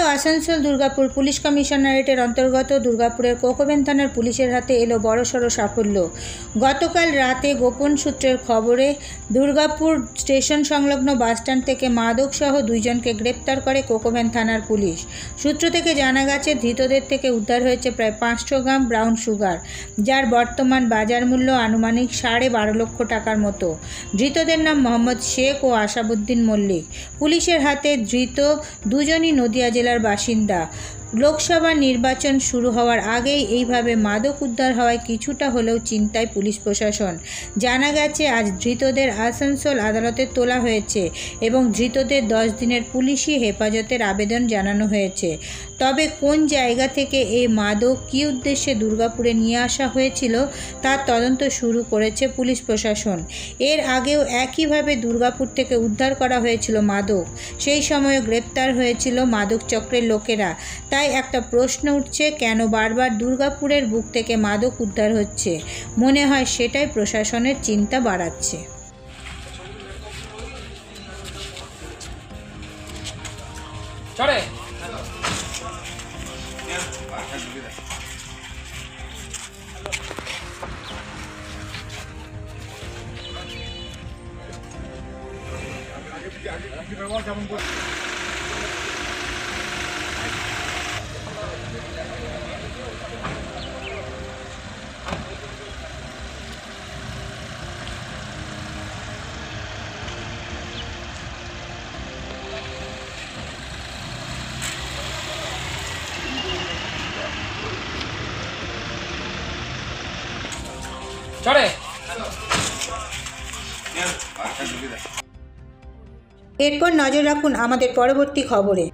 আবারও আসানসোল দুর্গাপুর পুলিশ কমিশনারেটের অন্তর্গত দুর্গাপুরের কোকোভেন থানার পুলিশের হাতে এলো বড়সড় সাফল্য। গতকাল রাতে গোপন সূত্রের খবরে দুর্গাপুর স্টেশন সংলগ্ন বাসস্ট্যান্ড থেকে মাদকসহ দুইজনকে গ্রেপ্তার করে কোকোভেন থানার পুলিশ। সূত্র থেকে জানা গেছে, ধৃতদের থেকে উদ্ধার হয়েছে প্রায় 500 গ্রাম ব্রাউন সুগার, যার বর্তমান বাজার মূল্য আনুমানিক 12.5 লক্ষ টাকার মতো। ধৃতদের নাম মোহাম্মদ শেখ ও আসাবুদ্দিন মল্লিক। পুলিশের হাতে ধৃত দুজনই নদিয়া জেলার বাসিন্দা। লোকসভা নির্বাচন শুরু হওয়ার আগেই এইভাবে মাদক উদ্ধার হওয়ায় কিছুটা হলেও চিন্তায় পুলিশ প্রশাসন। জানা গেছে, আজ ধৃতদের আসানসোল আদালতে তোলা হয়েছে এবং ধৃতদের 10 দিনের পুলিশি হেফাজতের আবেদন জানানো হয়েছে। তবে কোন জায়গা থেকে এই মাদক কী উদ্দেশ্যে দুর্গাপুরে নিয়ে আসা হয়েছিল তার তদন্ত শুরু করেছে পুলিশ প্রশাসন। এর আগেও একইভাবে দুর্গাপুর থেকে উদ্ধার করা হয়েছিল মাদক। সেই সময় গ্রেপ্তার হয়েছিল মাদক চক্রের লোকেরা। তাই একটা প্রশ্ন উঠছে, কেন বারবার দুর্গাপুরের বুক থেকে মাদক উদ্ধার হচ্ছে? মনে হয় সেটাই প্রশাসনের চিন্তা বাড়াচ্ছে। এরপর নজর রাখুন আমাদের পরবর্তী খবরে।